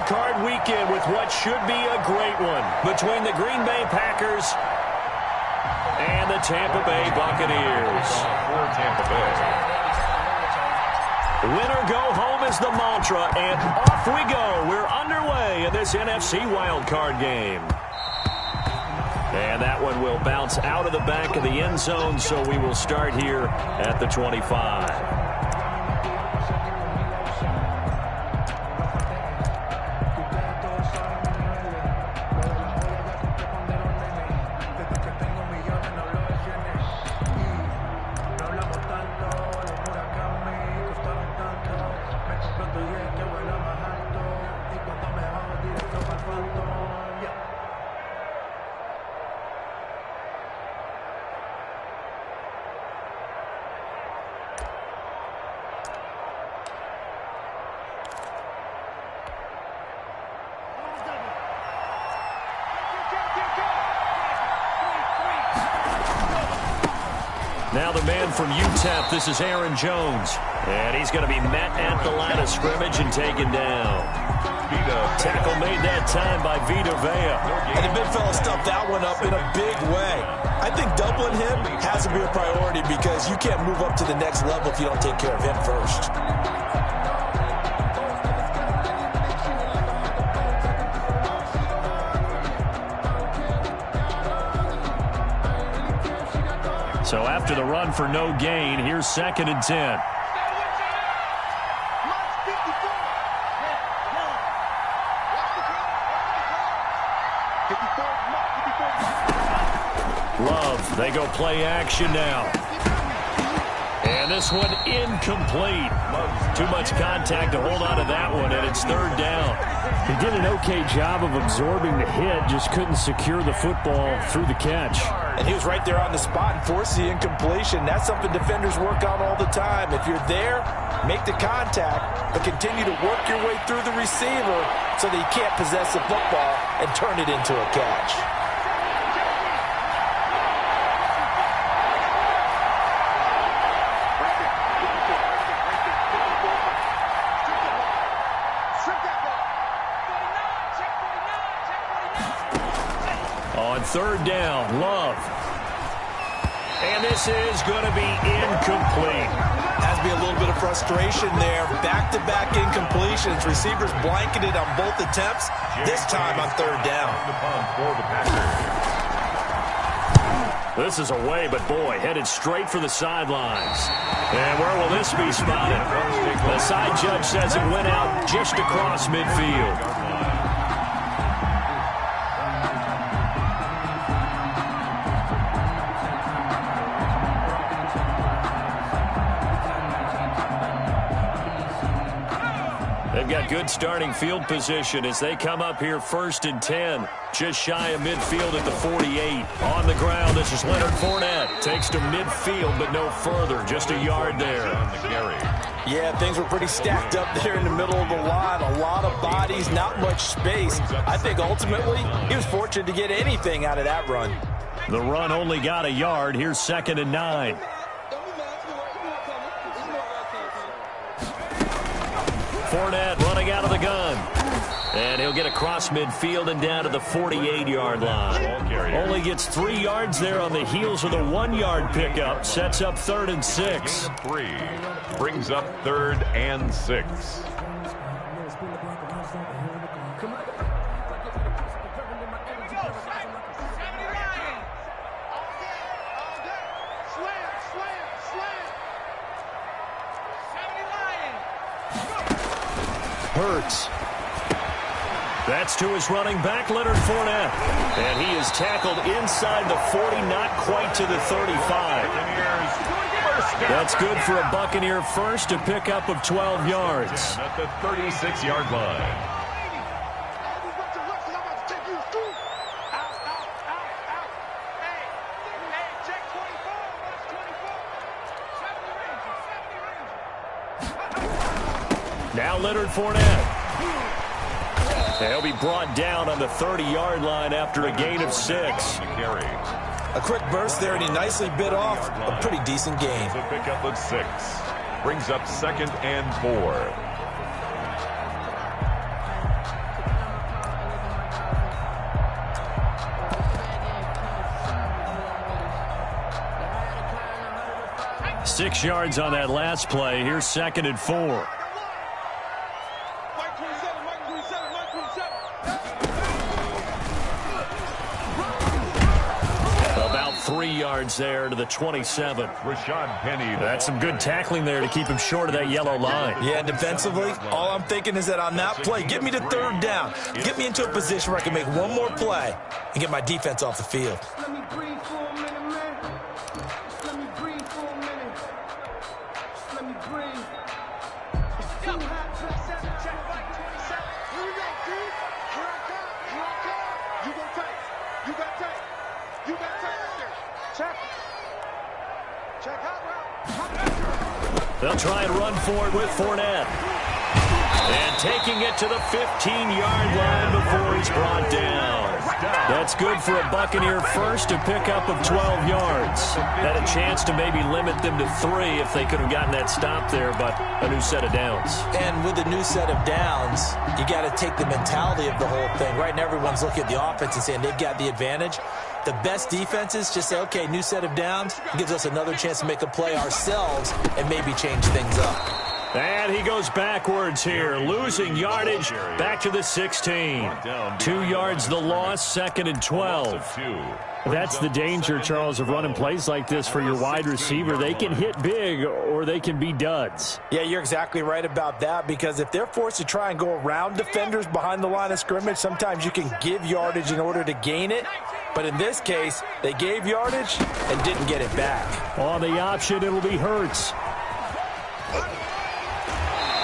Card weekend with what should be a great one between the Green Bay Packers and the Tampa Bay Buccaneers. For Tampa Bay. Win or go home is the mantra, and off we go. We're underway in this NFC wildcard game. And that one will bounce out of the back of the end zone, so we will start here at the 25. Now the man from UTEP, this is Aaron Jones. And he's going to be met at the line of scrimmage and taken down. Tackle made that time by Vita Vea. And the big fella stuffed that one up in a big way. I think doubling him has to be a priority because you can't move up to the next level if you don't take care of him first. So after the run for no gain, here's 2nd and 10. Love, they go play action now. And this one incomplete. Too much contact to hold on to that one, and it's 3rd down. He did an okay job of absorbing the hit, just couldn't secure the football through the catch. And he was right there on the spot and forced the incompletion. That's something defenders work on all the time. If you're there, make the contact, but continue to work your way through the receiver so that he can't possess the football and turn it into a catch. On 3rd down, Love. And this is going to be incomplete. Has to be a little bit of frustration there. Back-to-back incompletions. Receivers blanketed on both attempts, this time on 3rd down. This is away, but boy, headed straight for the sidelines. And where will this be spotted? The side judge says it went out just across midfield. They've got good starting field position as they come up here 1st and 10. Just shy of midfield at the 48. On the ground, this is Leonard Fournette. Takes to midfield, but no further. Just a yard there. Yeah, things were pretty stacked up there in the middle of the line. A lot of bodies, not much space. I think ultimately he was fortunate to get anything out of that run. The run only got a yard. Here's 2nd and 9. Fournette running out of the gun. And he'll get across midfield and down to the 48-yard line. Only gets 3 yards there on the heels of the 1-yard pickup. Sets up 3rd and 6. 3 brings up 3rd and 6. Hurts. That's to his running back, Leonard Fournette. And he is tackled inside the 40, not quite to the 35. That's good for a Buccaneer first, a pickup of 12 yards. At the 36-yard line. Now Leonard Fournette. He'll be brought down on the 30-yard line after a gain of 6. A quick burst there, and he nicely bit off a pretty decent gain. So pick up of 6. Brings up 2nd and 4. 6 yards on that last play. Here's 2nd and 4. About 3 yards there to the 27. Rashad Penny. That's some good tackling there to keep him short of that yellow line. Yeah, defensively, all I'm thinking is that on that play, get me to 3rd down. Get me into a position where I can make one more play and get my defense off the field. Let me breathe for a minute, man. Let me breathe for a minute. Let me breathe. It's too hot. Check right 27. Here we go, dude. Here I come. Here I come. You go tight. You got tight. You got tight right there. Check. Check out route. They'll try and run for it with Fournette. And taking it to the 15-yard line before he's brought down. That's good for a Buccaneer first, a pickup of 12 yards. Had a chance to maybe limit them to 3 if they could have gotten that stop there, but a new set of downs. And with a new set of downs, you got to take the mentality of the whole thing. Right now, everyone's looking at the offense and saying they've got the advantage. The best defenses just say, okay, new set of downs, gives us another chance to make a play ourselves and maybe change things up. And he goes backwards here, losing yardage back to the 16. 2 yards the loss, 2nd and 12. That's the danger, Charles, of running plays like this for your wide receiver. They can hit big or they can be duds. Yeah, you're exactly right about that, because if they're forced to try and go around defenders behind the line of scrimmage, sometimes you can give yardage in order to gain it. But in this case, they gave yardage and didn't get it back. On the option, it'll be Hurts.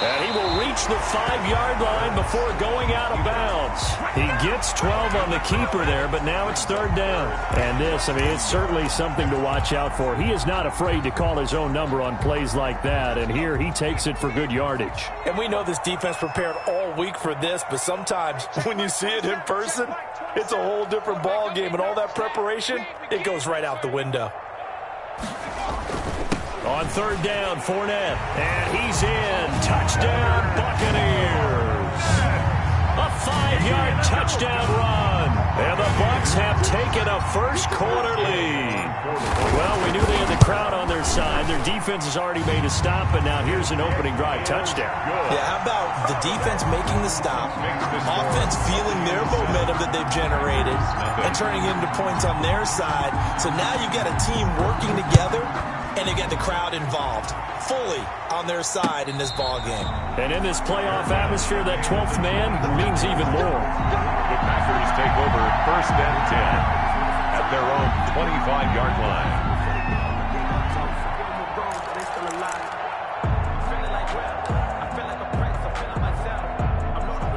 And he will reach the 5-yard line before going out of bounds. He gets 12 on the keeper there, but now it's 3rd down. And this, I mean, it's certainly something to watch out for. He is not afraid to call his own number on plays like that, and here he takes it for good yardage. And we know this defense prepared all week for this, but sometimes when you see it in person, it's a whole different ball game, and all that preparation, it goes right out the window. On 3rd down, Fournette, and he's in. Touchdown, Buccaneers. A 5-yard touchdown run. And the Bucs have taken a first-quarter lead. Well, we knew they had the crowd on their side. Their defense has already made a stop, but now here's an opening drive touchdown. Yeah, how about the defense making the stop, offense feeling their momentum that they've generated, and turning into points on their side. So now you've got a team working together, and they get the crowd involved fully on their side in this ball game. And in this playoff atmosphere, that 12th man means even more. The Packers take over 1st and 10 at their own 25-yard line.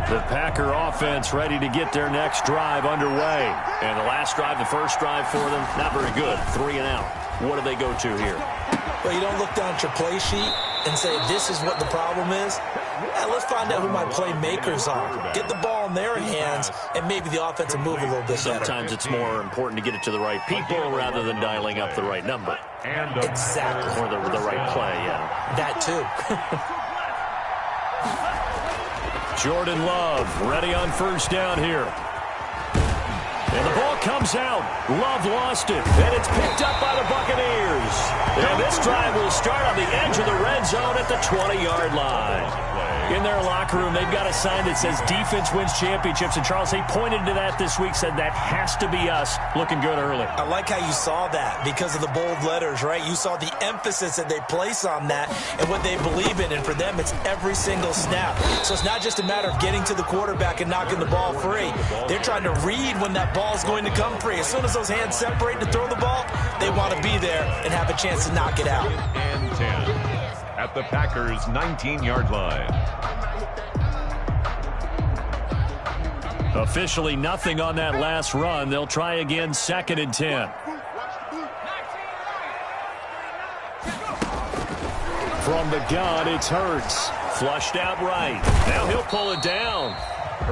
The Packer offense ready to get their next drive underway. And the last drive, the first drive for them, not very good. 3 and out. What do they go to here? Well, you don't look down at your play sheet and say, this is what the problem is. Yeah, let's find out who my playmakers are. Get the ball in their hands, and maybe the offense will move a little bit better. Sometimes it's more important to get it to the right people rather than dialing up the right number. Exactly. Or the right play, yeah. That too. Jordan Love ready on 1st down here. And the ball comes out. Love lost it. And it's picked up by the Buccaneers. And this drive will start on the edge of the red zone at the 20-yard line. In their locker room, they've got a sign that says defense wins championships. And Charles, they pointed to that this week, said that has to be us. Looking good early. I like how you saw that because of the bold letters, right? You saw the emphasis that they place on that and what they believe in. And for them, it's every single snap. So it's not just a matter of getting to the quarterback and knocking the ball free. They're trying to read when that ball is going to come free. As soon as those hands separate to throw the ball, they want to be there and have a chance to knock it out. And 10 at the Packers' 19-yard line. Officially nothing on that last run. They'll try again, 2nd and 10. From the gun, it's Hurts. Flushed out right. Now he'll pull it down.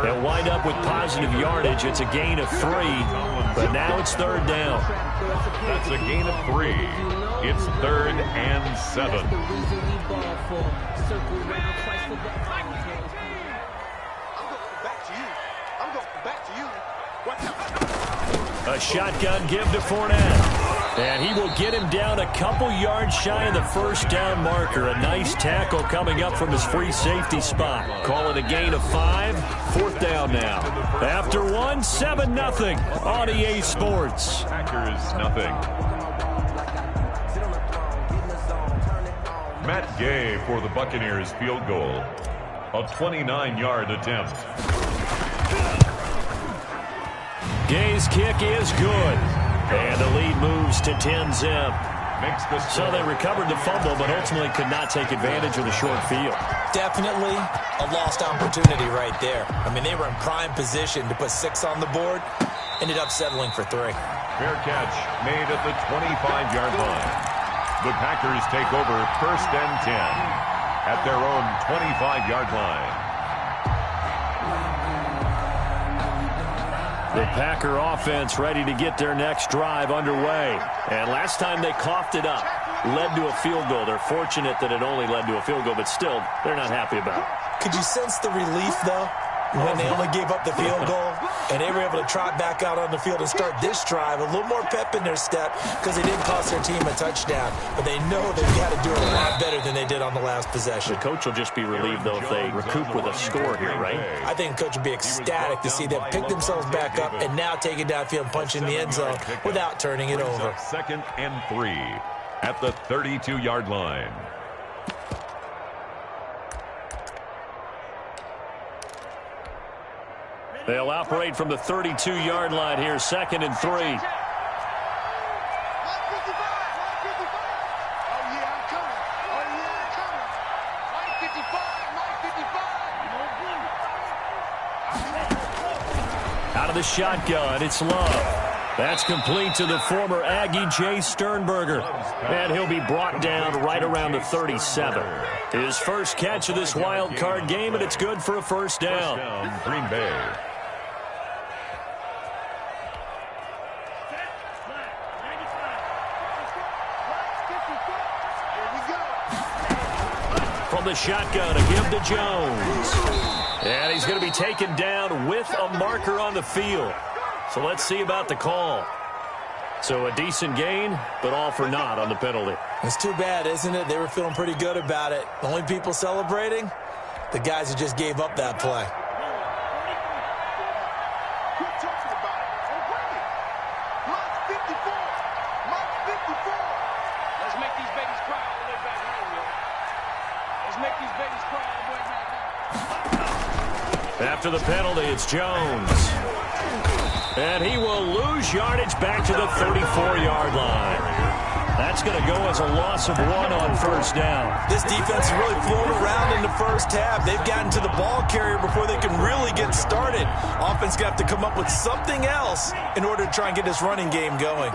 They'll wind up with positive yardage. It's a gain of 3, but now it's 3rd down. That's a gain of 3. It's 3rd and 7. A shotgun give to Fournette. And he will get him down a couple yards shy of the first down marker. A nice tackle coming up from his free safety spot. Call it a gain of 5. Fourth down now. After 1, 7-0 on EA Sports. Packers nothing. Matt Gay for the Buccaneers field goal. A 29-yard attempt. Gay's kick is good. And the lead moves to 10-zip. So they recovered the fumble, but ultimately could not take advantage of the short field. Definitely a lost opportunity right there. I mean, they were in prime position to put 6 on the board. Ended up settling for 3. Fair catch made at the 25-yard line. The Packers take over first and 10 at their own 25-yard line. The Packer offense ready to get their next drive underway. And last time they coughed it up, led to a field goal. They're fortunate that it only led to a field goal, but still, they're not happy about it. Could you sense the relief, though, when they only gave up the field goal and they were able to trot back out on the field and start this drive? A little more pep in their step because they didn't cost their team a touchdown. But they know they've got to do it a lot better than they did on the last possession. The coach will just be relieved, though, if they recoup with a score here, right? I think the coach will be ecstatic to see them pick themselves back up and now take it downfield and punch in the end zone without turning it over. Second and 3 at the 32-yard line. They'll operate from the 32-yard line here, second and 3. Out of the shotgun, it's Love. That's complete to the former Aggie, Jay Sternberger. And he'll be brought down right around the 37. His first catch of this wild card game, and it's good for a first down. Green Bay. From the shotgun, a give to Jones. And he's going to be taken down with a marker on the field. So let's see about the call. So a decent gain, but all for naught on the penalty. It's too bad, isn't it? They were feeling pretty good about it. The only people celebrating, the guys who just gave up that play. Let's make these babies cry all the way back home, yo. Let's make these babies cry all the way back home. After the penalty, it's Jones. And he will lose yardage back to the 34-yard line. That's going to go as a loss of 1 on first down. This defense is really flown around in the first half. They've gotten to the ball carrier before they can really get started. Offense got to come up with something else in order to try and get this running game going.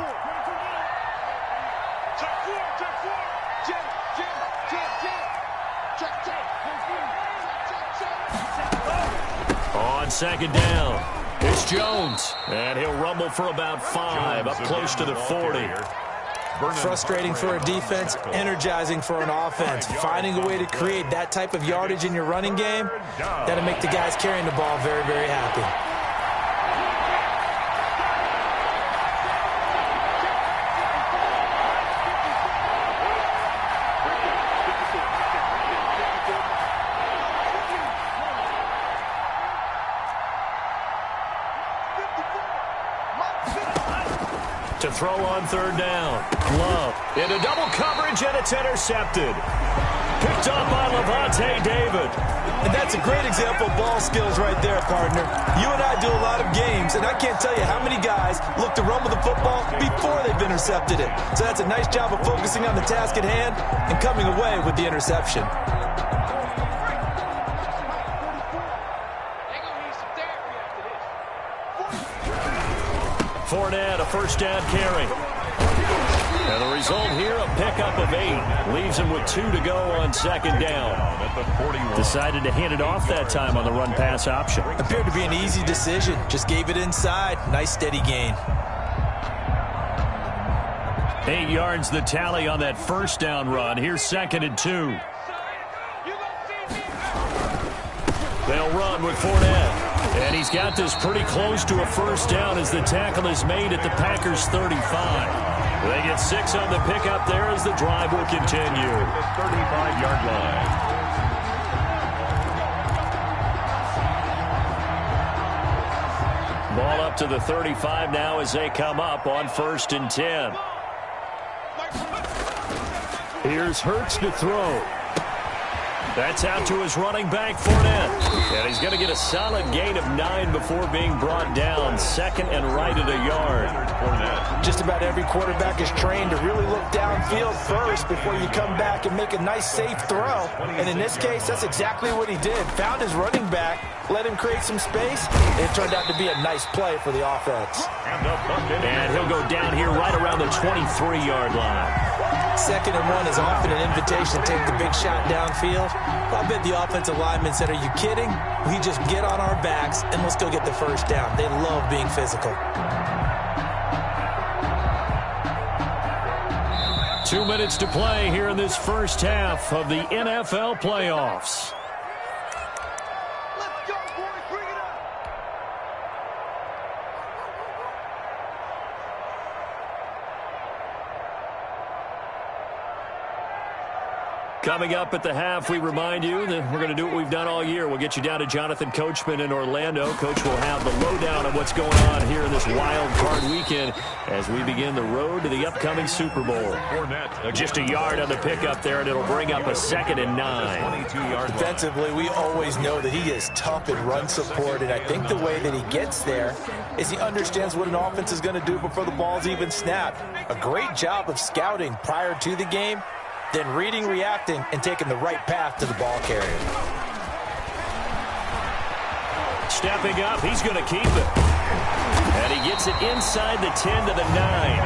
On second down, it's Jones. And he'll rumble for about 5, up close to the 40. Frustrating for a defense, energizing for an offense. Finding a way to create that type of yardage in your running game, that'll make the guys carrying the ball very, very happy. To throw on third down. Love into double coverage, and it's intercepted. Picked up by Levante David. And that's a great example of ball skills right there, partner. You and I do a lot of games, and I can't tell you how many guys look to run with the football before they've intercepted it. So that's a nice job of focusing on the task at hand and coming away with the interception. Fournette, a first down carry. And the result here, a pickup of 8. Leaves him with 2 to go on second down. Decided to hand it off that time on the run-pass option. Appeared to be an easy decision. Just gave it inside. Nice, steady gain. 8 yards the tally on that first down run. Here's second and 2. They'll run with Fournette. And he's got this pretty close to a first down as the tackle is made at the Packers' 35. They get 6 on the pickup there as the drive will continue. The 35-yard line. Ball up to the 35 now as they come up on 1st and 10. Here's Hurts to throw. That's out to his running back, Fournette. And he's going to get a solid gain of 9 before being brought down. 2nd and right at a yard. Just about every quarterback is trained to really look downfield first before you come back and make a nice, safe throw. And in this case, that's exactly what he did. Found his running back, let him create some space, and it turned out to be a nice play for the offense. And he'll go down here right around the 23-yard line. 2nd and 1 is often an invitation to take the big shot downfield. I bet the offensive lineman said, "Are you kidding? We just get on our backs and let's go get the first down." They love being physical. 2 minutes to play here in this first half of the NFL playoffs. Let's go, boys. Bring it up. Coming up at the half, we remind you that we're going to do what we've done all year. We'll get you down to Jonathan Coachman in Orlando. Coach will have the lowdown on what's going on here in this wild card weekend as we begin the road to the upcoming Super Bowl. Just a yard on the pickup there, and it'll bring up a 2nd and 9. Defensively, we always know that he is tough in run support, and I think the way that he gets there is he understands what an offense is going to do before the ball's even snapped. A great job of scouting prior to the game, then reading, reacting, and taking the right path to the ball carrier. Stepping up, he's going to keep it. And he gets it inside the 10 to the 9.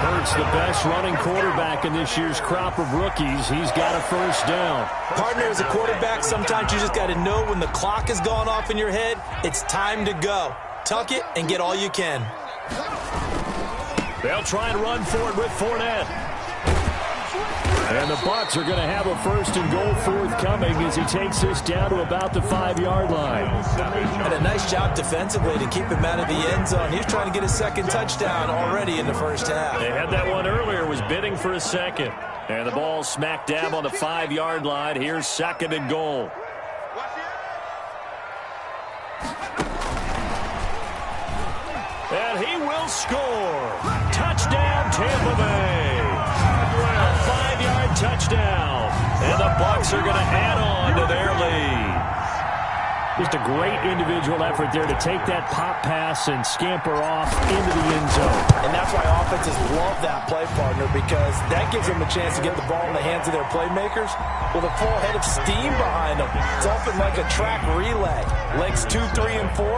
Hurts the best running quarterback in this year's crop of rookies. He's got a first down. Partner, as a quarterback, sometimes you just got to know when the clock has gone off in your head, it's time to go. Tuck it and get all you can. They'll try and run for it with Fournette. And the Bucs are going to have a 1st and goal forthcoming as he takes this down to about the 5-yard line. And a nice job defensively to keep him out of the end zone. He was trying to get a 2nd touchdown already in the first half. They had that one earlier, was bidding for a 2nd. And the ball smack dab on the 5-yard line. Here's 2nd and goal. And he will score. Touchdown, Tampa Bay. A 5-yard touchdown. And the Bucs are going to add on to their lead. Just a great individual effort there to take that pop pass and scamper off into the end zone. And that's why offenses love that play, partner, because that gives them a chance to get the ball in the hands of their playmakers with a full head of steam behind them. It's often like a track relay. Legs 2, 3, and 4.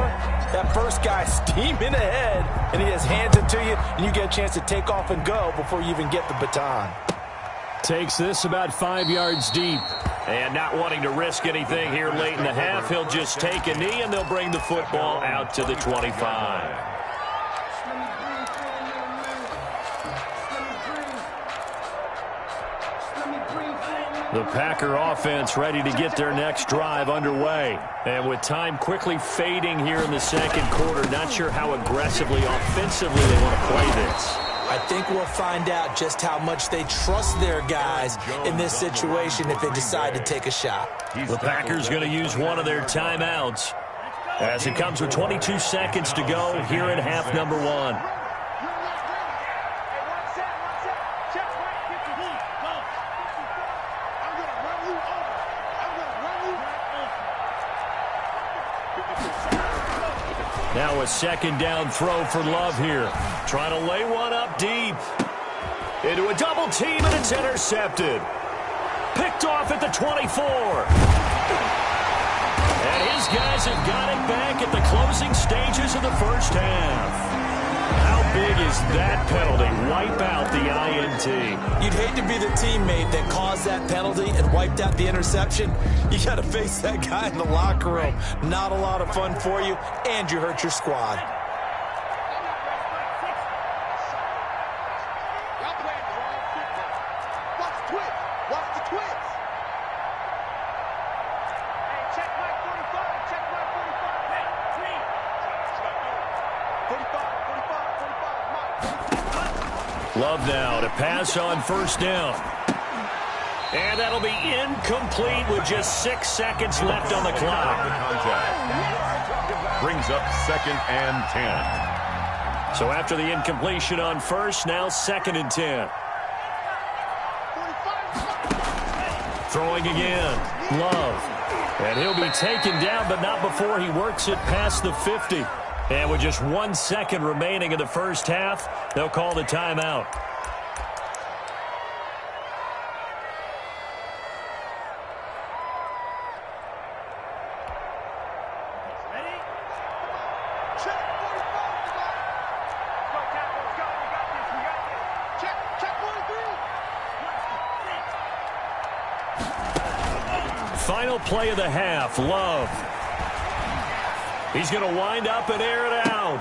That first guy steaming ahead, and he has hands it to you, and you get a chance to take off and go before you even get the baton. Takes this about 5 yards deep. And not wanting to risk anything here late in the half, he'll just take a knee, and they'll bring the football out to the 25. The Packer offense ready to get their next drive underway. And with time quickly fading here in the 2nd quarter, not sure how aggressively, offensively they want to play this. I think we'll find out just how much they trust their guys in this situation if they decide to take a shot. The Packers going to use one of their timeouts as it comes with 22 seconds to go here in half number 1. Now a 2nd down throw for Love here. Trying to lay one up deep. Into a double team, and it's intercepted. Picked off at the 24. And his guys have got it back at the closing stages of the first half. How big is that penalty? Wipe out the INT. You'd hate to be the teammate that caused that penalty and wiped out the interception. You got to face that guy in the locker room. Not a lot of fun for you, and you hurt your squad. Y'all playing the wrong football. Watch the twist. Watch the twist. Hey, check Mike 45. Check Mike 45. Hey, clean. 45, 45, 45, Mike. Love now to pass on first down. And that'll be incomplete with just 6 seconds left on the clock. Brings up 2nd and 10. So after the incompletion on first, now 2nd and 10. Throwing again. Love. And he'll be taken down, but not before he works it past the 50. And with just 1 second remaining in the first half, they'll call the timeout. Final play of the half, Love. He's going to wind up and air it out.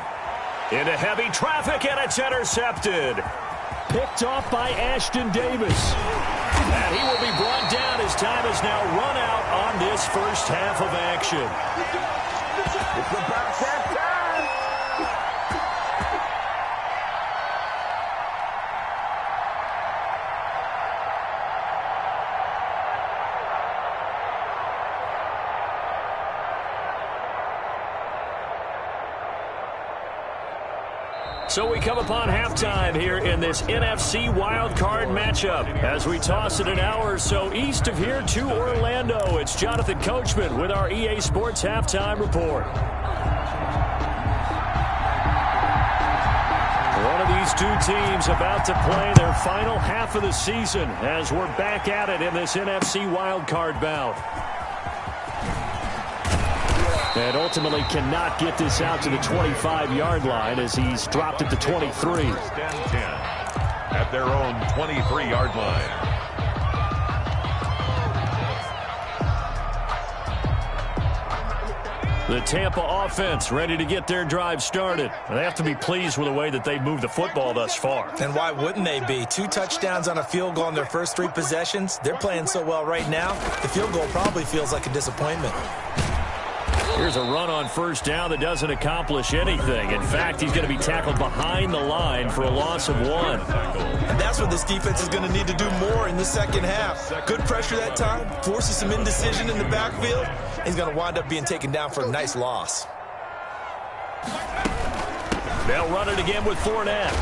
Into heavy traffic, and it's intercepted. Picked off by Ashton Davis. And he will be brought down as time has now run out on this first half of action. It's about that time. So we come upon halftime here in this NFC wildcard matchup. As we toss it an hour or so east of here to Orlando, it's Jonathan Coachman with our EA Sports Halftime Report. One of these two teams about to play their final half of the season as we're back at it in this NFC wildcard bout. And ultimately cannot get this out to the 25-yard line as he's dropped it to 23. 1st and 10 at their own 23-yard line. The Tampa offense ready to get their drive started. They have to be pleased with the way that they've moved the football thus far. And why wouldn't they be? 2 touchdowns on a field goal in their first 3 possessions. They're playing so well right now, the field goal probably feels like a disappointment. Here's a run on first down that doesn't accomplish anything. In fact, he's going to be tackled behind the line for a loss of 1. And that's what this defense is going to need to do more in the second half. Good pressure that time, forces some indecision in the backfield. He's going to wind up being taken down for a nice loss. They'll run it again with Fournette.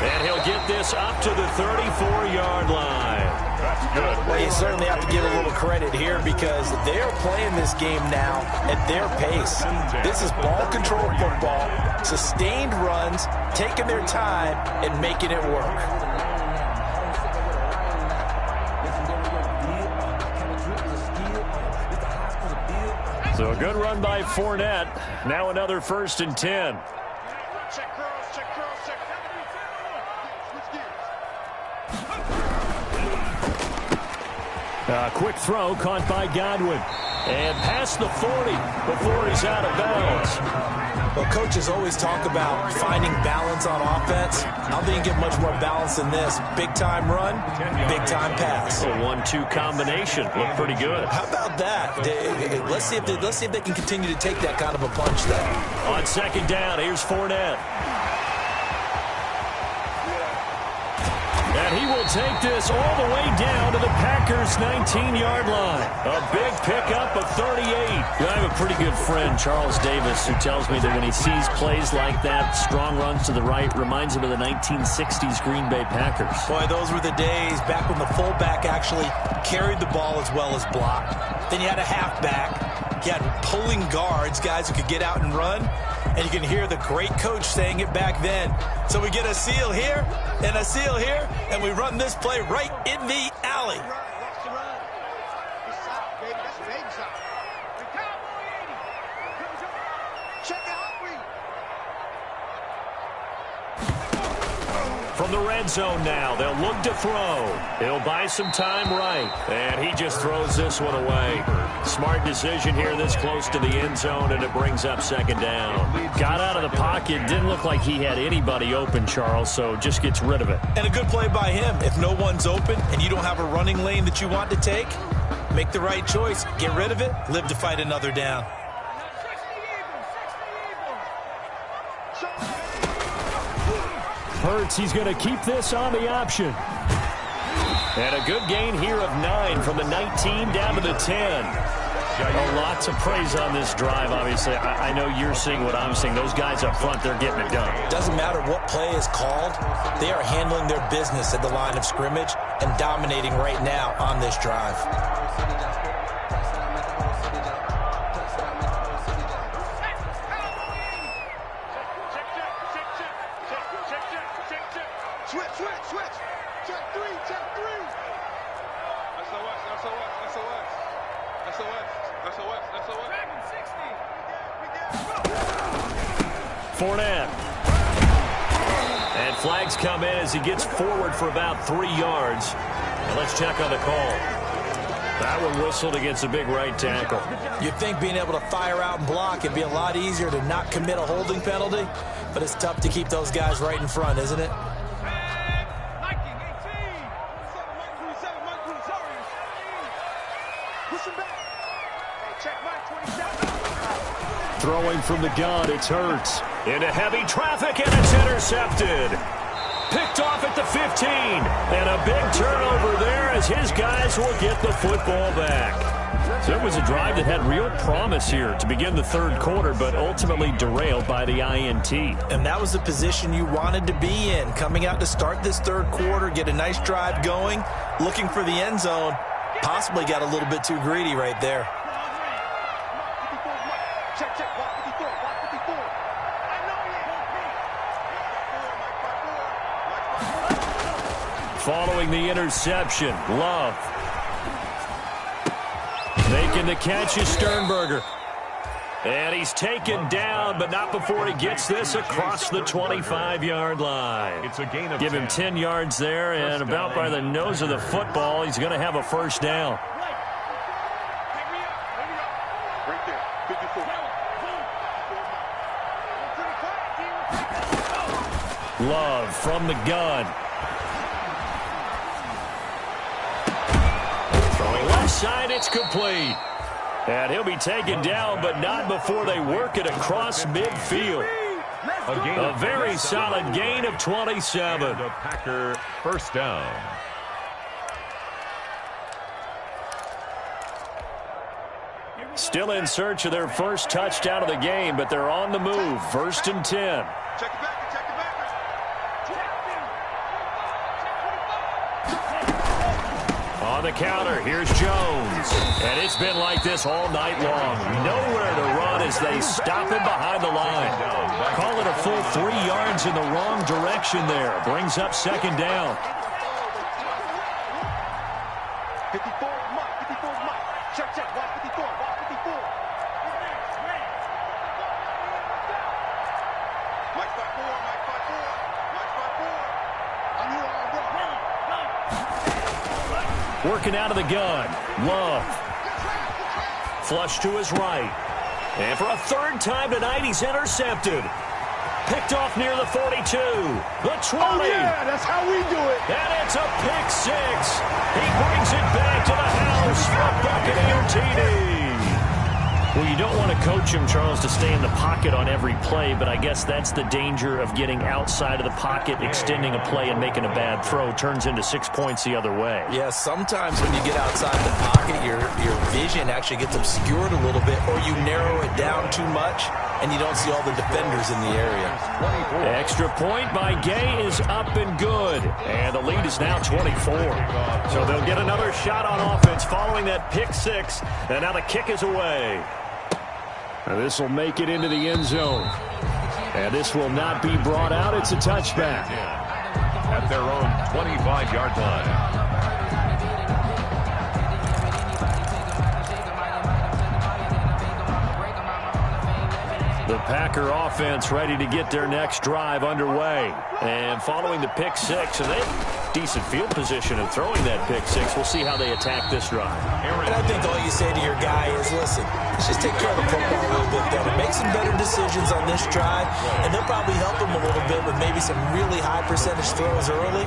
And he'll get this up to the 34-yard line. That's good. Well, you certainly have to give a little credit here because they're playing this game now at their pace. This is ball control football, sustained runs, taking their time, and making it work. So a good run by Fournette. Now another 1st and 10. Check girls, check girls, check. Quick throw caught by Godwin. And past the 40 before he's out of bounds. Well, coaches always talk about finding balance on offense. I don't think you get much more balance than this. Big-time run, big-time pass. A 1-2 combination. Looked pretty good. How about that? Let's see if they can continue to take that kind of a punch there. On second down, here's Fournette. And he will take this all the way down to the Packers' 19-yard line. A big pickup of 38. I have a pretty good friend, Charles Davis, who tells me that when he sees plays like that, strong runs to the right, reminds him of the 1960s Green Bay Packers. Boy, those were the days back when the fullback actually carried the ball as well as blocked. Then you had a halfback. You had pulling guards, guys who could get out and run. And you can hear the great coach saying it back then. So we get a seal here and a seal here, and we run this play right in the alley. Watch the run. This side, baby. That's the baby side. The Cowboy 80. Check it out, Reed. From the red zone now, they'll look to throw. He'll buy some time right. And he just throws this one away. Smart decision here this close to the end zone, and it brings up second down. Got out of the pocket. Didn't look like he had anybody open, Charles, so just gets rid of it. And a good play by him. If no one's open and you don't have a running lane that you want to take, make the right choice. Get rid of it. Live to fight another down. Hurts, he's going to keep this on the option. And a good gain here of 9 from the 19 down to the 10. Oh, lots of praise on this drive, obviously. I know you're seeing what I'm seeing. Those guys up front, they're getting it done. Doesn't matter what play is called. They are handling their business at the line of scrimmage and dominating right now on this drive. Switch. Check three. Fournette. And flags come in as he gets forward for about 3 yards. And let's check on the call. That one whistled against a big right tackle. You'd think being able to fire out and block it'd be a lot easier to not commit a holding penalty, but it's tough to keep those guys right in front, isn't it? Throwing from the gun, it's Hurts. Into heavy traffic, and it's intercepted. Picked off at the 15. And a big turnover there as his guys will get the football back. So it was a drive that had real promise here to begin the third quarter, but ultimately derailed by the INT. And that was the position you wanted to be in. Coming out to start this third quarter, get a nice drive going, looking for the end zone. Possibly got a little bit too greedy right there. Following the interception, Love. Making the catch is Sternberger. And he's taken down, but not before he gets this across the 25-yard line. It's a gain of Give him 10 yards there, and about by the nose of the football, he's going to have a first down. Love from the gun. Throwing left side, it's complete. And he'll be taken down, but not before they work it across midfield. A very solid gain of 27. The Packer first down. Still in search of their first touchdown of the game, but they're on the move. First and 10. On the counter, here's Jones. And it's been like this all night long. Nowhere to run as they stop him behind the line. Call it a full 3 yards in the wrong direction there. Brings up second down. 54, Mike. Check. Watch 54. Mike 5-4. I'm here all day. Working out of the gun. Love. Flush to his right. And for a third time tonight, he's intercepted. Picked off near the 42. The 20. Oh, yeah, that's how we do it. And it's a pick six. He brings it back to the house for Buccaneer TD. Well, you don't want to coach him, Charles, to stay in the pocket on every play, but I guess that's the danger of getting outside of the pocket, extending a play, and making a bad throw. Turns into 6 points the other way. Yeah, sometimes when you get outside the pocket, your vision actually gets obscured a little bit, or you narrow it down too much, and you don't see all the defenders in the area. Extra point by Gay is up and good, and the lead is now 24. So they'll get another shot on offense following that pick six, and now the kick is away. And this will make it into the end zone. And this will not be brought out. It's a touchback. At their own 25-yard line. The Packer offense ready to get their next drive underway. And following the pick six, and they have decent field position of throwing that pick six. We'll see how they attack this drive. And I think all you say to your guy is, listen, let's just take care of the football a little bit better. Make some better decisions on this drive, and they'll probably help him a little bit with maybe some really high percentage throws early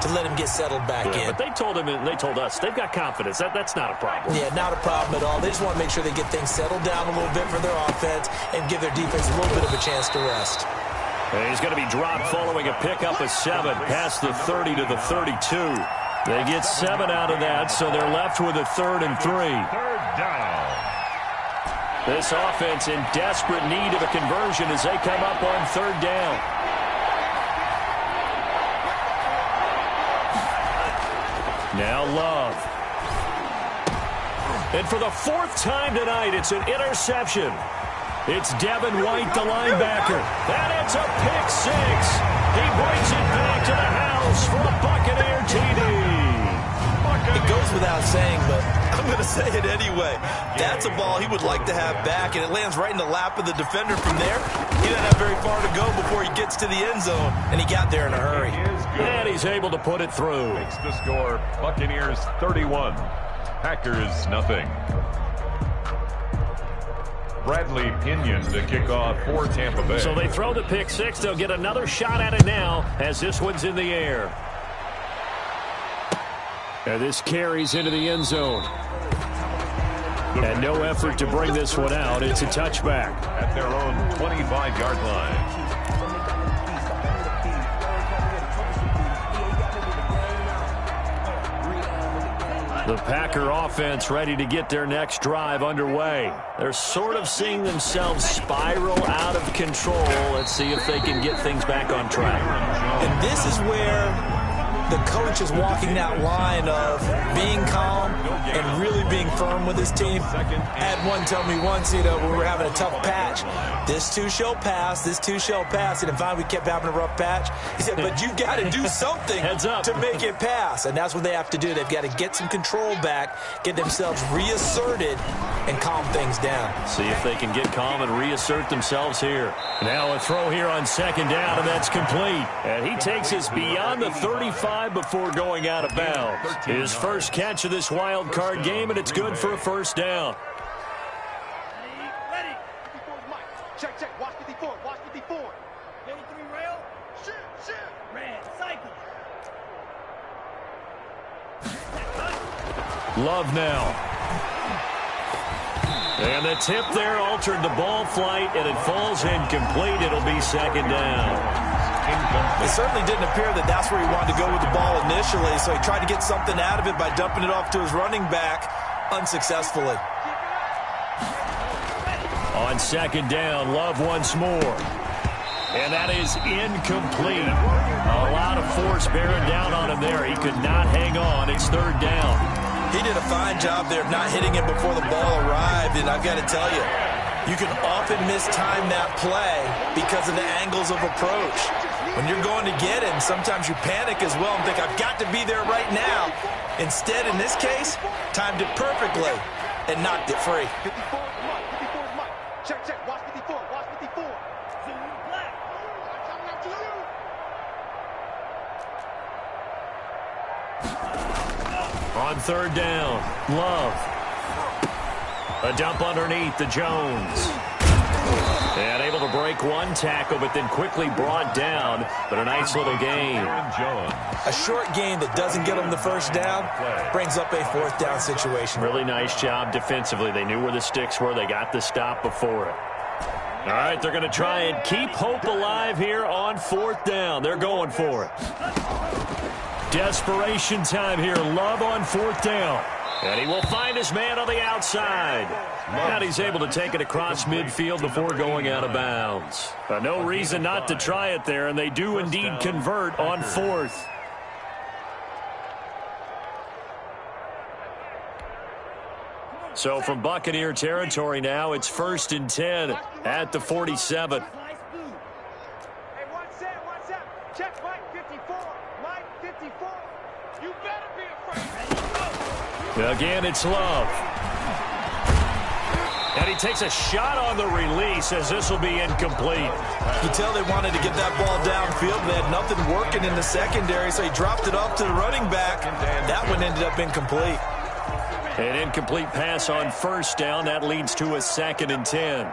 to let him get settled back in. But they told him, and they told us, they've got confidence. That's not a problem. Yeah, not a problem at all. They just want to make sure they get things settled down a little bit for their offense and give their defense a little bit of a chance to rest. And he's going to be dropped following a pickup of 7 past the 30 to the 32. They get 7 out of that, so they're left with a 3rd and 3. Third down. This offense in desperate need of a conversion as they come up on 3rd down. Now Love. And for the 4th time tonight, it's an interception. It's Devin White, the linebacker. And it's a pick 6. He brings it back to the house for a Buccaneer TD. It goes without saying, but I'm going to say it anyway. That's a ball he would like to have back, and it lands right in the lap of the defender from there. He doesn't have very far to go before he gets to the end zone, and he got there in a hurry. And he's able to put it through. Makes the score Buccaneers 31, Packers nothing. Bradley Pinion to kick off for Tampa Bay. So they throw the pick 6. They'll get another shot at it now as this one's in the air. And this carries into the end zone. And no effort to bring this one out. It's a touchback. At their own 25-yard line. The Packer offense ready to get their next drive underway. They're sort of seeing themselves spiral out of control. Let's see if they can get things back on track. And this is where the coach is walking that line of being calm and really being firm with his team. I had one tell me once, when we were having a tough patch, this too shall pass, this too shall pass. And finally we kept having a rough patch. He said, but you've got to do something to make it pass. And that's what they have to do. They've got to get some control back, get themselves reasserted, and calm things down. See if they can get calm and reassert themselves here. Now a throw here on 2nd down, and that's complete. And he takes us beyond the 35 before going out of bounds. His first catch of this wild card game, and it's good for a 1st down. Ready. 54's Mike. Check. Watch 54. Watch 54. 83 rail. Shoot. Red. Cycle. Love now. And the tip there altered the ball flight, and it falls incomplete. It'll be 2nd down. It certainly didn't appear that that's where he wanted to go with the ball initially, so he tried to get something out of it by dumping it off to his running back unsuccessfully. On 2nd down, Love once more. And that is incomplete. A lot of force bearing down on him there. He could not hang on. It's 3rd down. He did a fine job there of not hitting it before the ball arrived, and I've got to tell you, you can often mistime that play because of the angles of approach. When you're going to get him, sometimes you panic as well and think, I've got to be there right now. Instead, in this case, timed it perfectly and knocked it free. 54's Mike. Check. Watch 54. Watch 54. Zoom black. Coming up to you. On 3rd down, Love. A dump underneath to Jones. And able to break one tackle, but then quickly brought down. But a nice little gain. A short gain that doesn't get them the 1st down brings up a 4th down situation. Really nice job defensively. They knew where the sticks were. They got the stop before it. All right, they're going to try and keep hope alive here on 4th down. They're going for it. Desperation time here. Love on 4th down. And he will find his man on the outside. And he's able to take it across midfield before going out of bounds. No reason not to try it there, and they do indeed convert on 4th. So from Buccaneer territory now, it's 1st and 10 at the 47. Hey, one set. Check Mike 54. Mike 54. You better be afraid. Again, it's Love. And he takes a shot on the release as this will be incomplete. You can tell they wanted to get that ball downfield. They had nothing working in the secondary, so he dropped it off to the running back. That one ended up incomplete. An incomplete pass on 1st down. That leads to a 2nd and 10.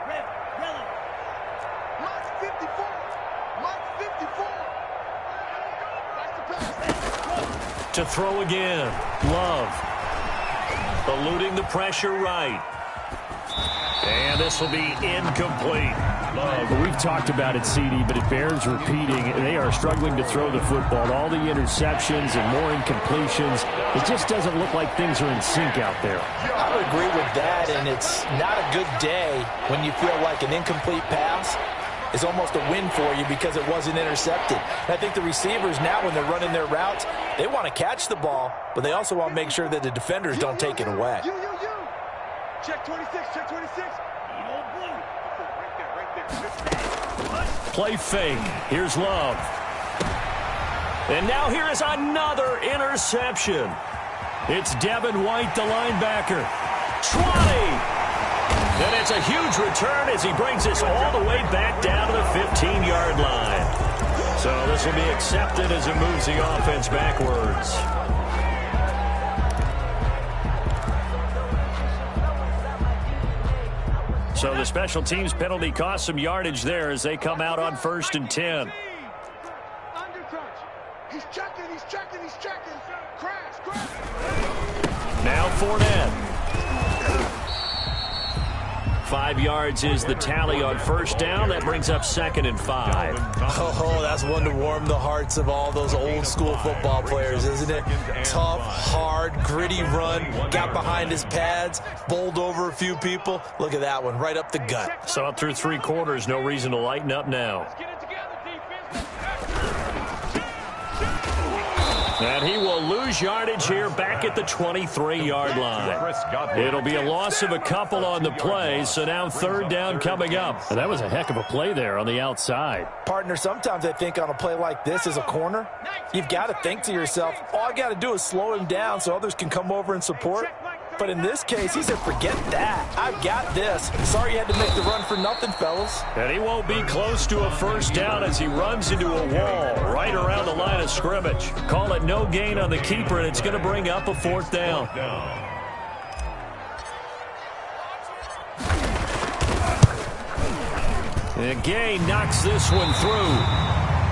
Mike 54. Mike 54. To throw again. Love. Eluding the pressure right. And this will be incomplete. We've talked about it, CD, but it bears repeating. They are struggling to throw the football. All the interceptions and more incompletions. It just doesn't look like things are in sync out there. I would agree with that, and it's not a good day when you feel like an incomplete pass is almost a win for you because it wasn't intercepted. And I think the receivers now, when they're running their routes, they want to catch the ball, but they also want to make sure that the defenders don't take it away. Check 26, check 26. Play fake. Here's Love. And now here is another interception. It's Devin White, the linebacker. 20. And it's a huge return as he brings this all the way back down to the 15-yard line. So this will be accepted as it moves the offense backwards. So the special teams penalty cost some yardage there as they come out on 1st and 10. He's checking, he's checking, he's checking. Crash. Now Fournette. 5 yards is the tally on 1st down. That brings up 2nd and 5. Oh, that's one to warm the hearts of all those old school football players, isn't it? Tough, hard, gritty run. Got behind his pads, bowled over a few people. Look at that one, right up the gut. Saw it through 3 quarters. No reason to lighten up now. And he will lose yardage here back at the 23-yard line. It'll be a loss of a couple on the play, so now 3rd down coming up. And that was a heck of a play there on the outside. Partner, sometimes I think on a play like this as a corner, you've got to think to yourself, all I got to do is slow him down so others can come over and support. But in this case, he said, forget that. I've got this. Sorry you had to make the run for nothing, fellas. And he won't be close to a 1st down as he runs into a wall right around the line of scrimmage. Call it no gain on the keeper, and it's going to bring up a 4th down. And Gay knocks this one through.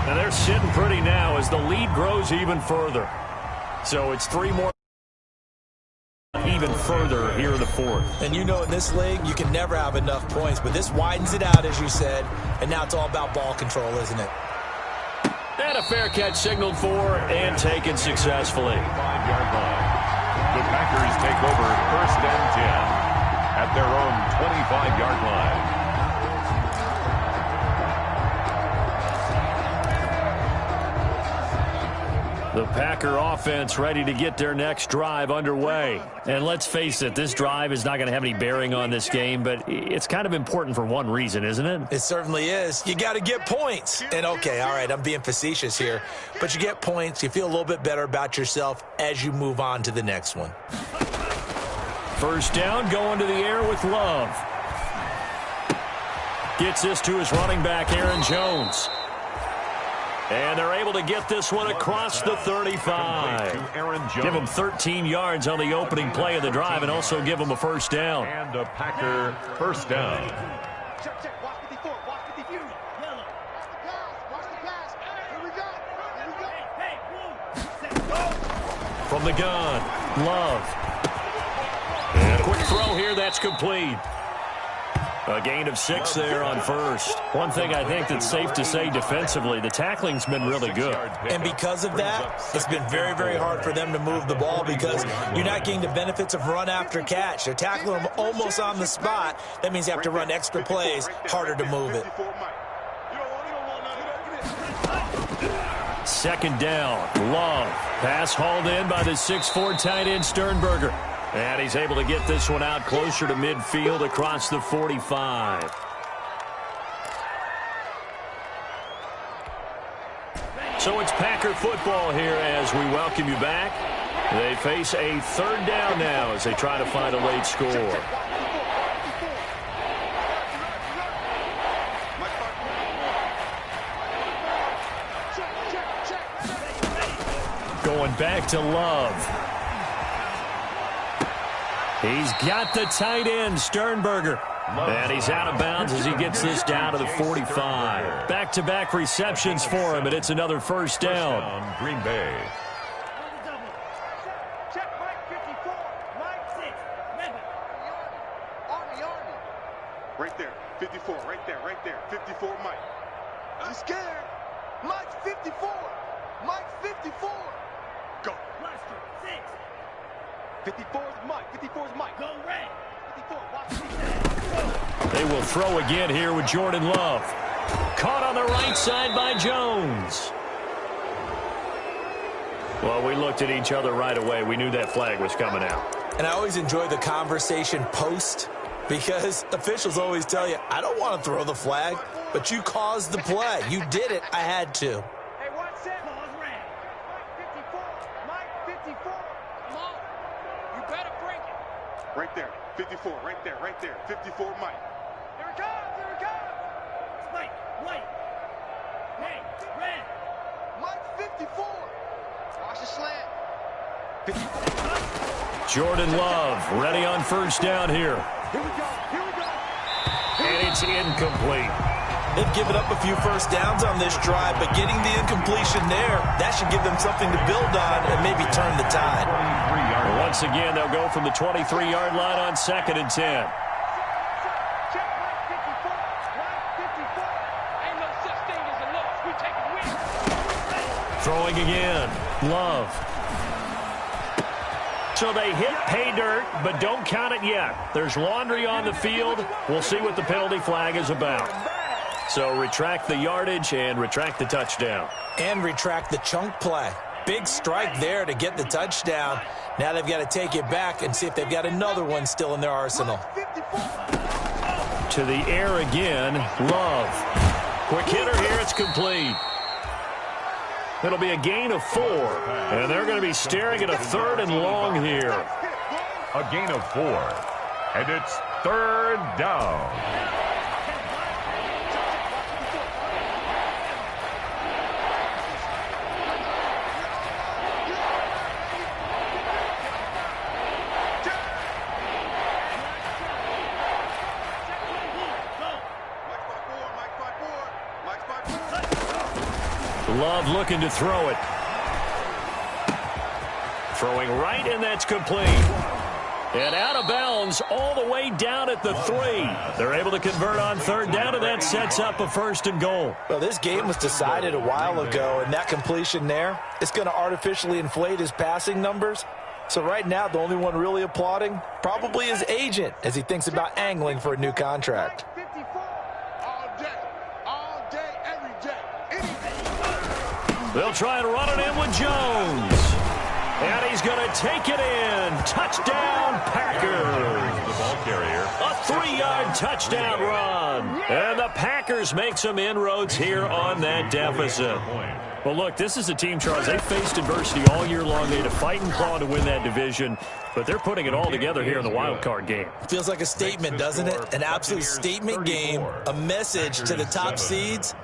And they're sitting pretty now as the lead grows even further. So it's 3 more. Even further here in the 4th. And you know in this league, you can never have enough points, but this widens it out, as you said, and now it's all about ball control, isn't it? And a fair catch signaled for and taken successfully. 5-yard line. The Packers take over 1st and 10 at their own 25-yard line. The Packer offense ready to get their next drive underway. And let's face it, this drive is not going to have any bearing on this game, but it's kind of important for one reason, isn't it? It certainly is. You got to get points. And okay, all right, I'm being facetious here, but you get points, you feel a little bit better about yourself as you move on to the next one. 1st down, going to the air with Love. Gets this to his running back, Aaron Jones. And they're able to get this one across the 35. Give him 13 yards on the opening play of the drive and also give him a 1st down. And a Packer 1st down. Check. Watch 54. Watch 54. Yellow. Watch the pass. Here we go. From the gun, Love. And a quick throw here, that's complete. A gain of 6 there on 1st. One thing I think that's safe to say defensively, the tackling's been really good. And because of that, it's been very, very hard for them to move the ball because you're not getting the benefits of run after catch. They're tackling them almost on the spot. That means you have to run extra plays, harder to move it. 2nd down, Love. Pass hauled in by the 6'4" tight end Sternberger. And he's able to get this one out closer to midfield across the 45. So it's Packer football here as we welcome you back. They face a 3rd down now as they try to find a late score. Going back to Love. He's got the tight end, Sternberger. And he's out of bounds as he gets this down to the 45. Back-to-back receptions for him, and it's another 1st down. Green Bay. Check Mike 54. Mike 6. Remember. Right there. 54, Mike. I'm scared. Mike's 54. Mike's 54. Go. Blaster, 6. 54 is Mike. 54 is Mike. Go red. 54, watch me. They will throw again here with Jordan Love. Caught on the right side by Jones. Well, we looked at each other right away. We knew that flag was coming out. And I always enjoy the conversation post, because officials always tell you, I don't want to throw the flag, but you caused the play. You did it. I had to. Hey, watch that. Pause red. Mike 54. Mike 54. Come on. You better break it. Right there. 54. Right there. Right there. 54, Mike. Here it comes. Here it comes. Mike, white. Hey, red. Mike's 54. Watch the slant. 54. Jordan Love ready on first down here. Here we go. Here we go. And it's incomplete. They've given up a few first downs on this drive, but getting the incompletion there, that should give them something to build on and maybe turn the tide. Once again, they'll go from the 23-yard line on 2nd and 10. Check Mike 54. Mike 54. Ain't no such thing as a loss. We take a win. Throwing again. Love. So they hit pay dirt, but don't count it yet. There's laundry on the field. We'll see what the penalty flag is about. So retract the yardage and retract the touchdown. And retract the chunk play. Big strike there to get the touchdown. Now they've got to take it back and see if they've got another one still in their arsenal. To the air again. Love. Quick hitter here. It's complete. It'll be a gain of 4. And they're going to be staring at a 3rd and long here. A gain of 4. And it's 3rd down. Love looking to throw it. Throwing right, and that's complete. And out of bounds all the way down at the 3. They're able to convert on 3rd down, and that sets up a 1st and goal. Well, this game was decided a while ago, and that completion there, it's going to artificially inflate his passing numbers. So right now, the only one really applauding probably his agent as he thinks about angling for a new contract. 54. All day, every day, any day. They'll try and run it in with Jones. And he's going to take it in. Touchdown, Packers. The ball carrier. A 3-yard touchdown run. And the Packers make some inroads here on that deficit. Well, look, this is a team, Charles. They faced adversity all year long. They had to fight and claw to win that division, but they're putting it all together here in the wild card game. Feels like a statement, doesn't it? An absolute statement game, a message to the top seeds.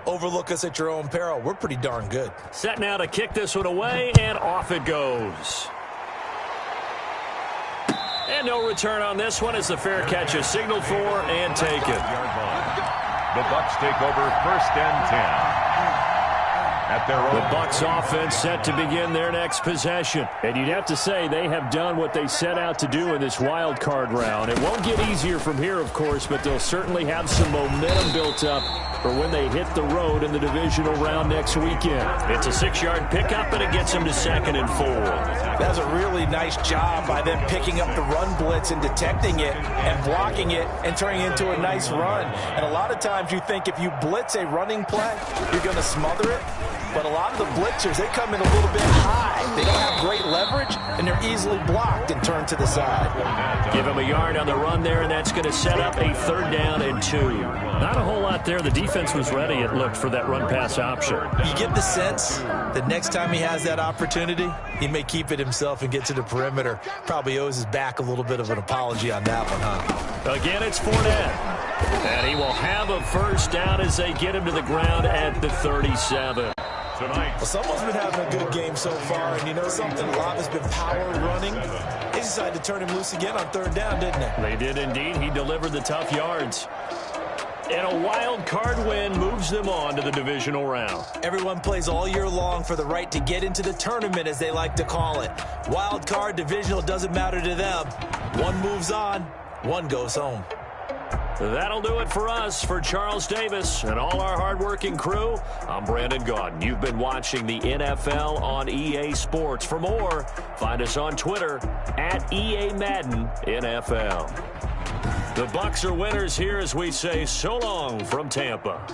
Overlook us at your own peril. We're pretty darn good. Set now to kick this one away, and off it goes. And no return on this one as the fair catch is signaled for and taken. The Bucs take over 1st and 10. At their own. The Bucs offense set to begin their next possession. And you'd have to say they have done what they set out to do in this wild card round. It won't get easier from here, of course, but they'll certainly have some momentum built up for when they hit the road in the divisional round next weekend. It's a 6-yard pickup, and it gets them to 2nd and 4. That's a really nice job by them picking up the run blitz and detecting it and blocking it and turning it into a nice run. And a lot of times you think if you blitz a running play, you're going to smother it. But a lot of the blitzers, they come in a little bit high. They don't have great leverage, and they're easily blocked and turned to the side. Give him a yard on the run there, and that's going to set up a 3rd down and 2. Not a whole lot there. The defense was ready, it looked, for that run-pass option. You get the sense that next time he has that opportunity, he may keep it himself and get to the perimeter. Probably owes his back a little bit of an apology on that one, huh? Again, it's Fournette. And he will have a 1st down as they get him to the ground at the 37. Well, someone's been having a good game so far, and you know something? A lot has been power running. They decided to turn him loose again on 3rd down, didn't they? They did indeed. He delivered the tough yards. And a wild card win moves them on to the divisional round. Everyone plays all year long for the right to get into the tournament, as they like to call it. Wild card, divisional, doesn't matter to them. One moves on, one goes home. That'll do it for us. For Charles Davis and all our hardworking crew, I'm Brandon Gaudin. You've been watching the NFL on EA Sports. For more, find us on Twitter at EA Madden NFL. The Bucs are winners here as we say so long from Tampa.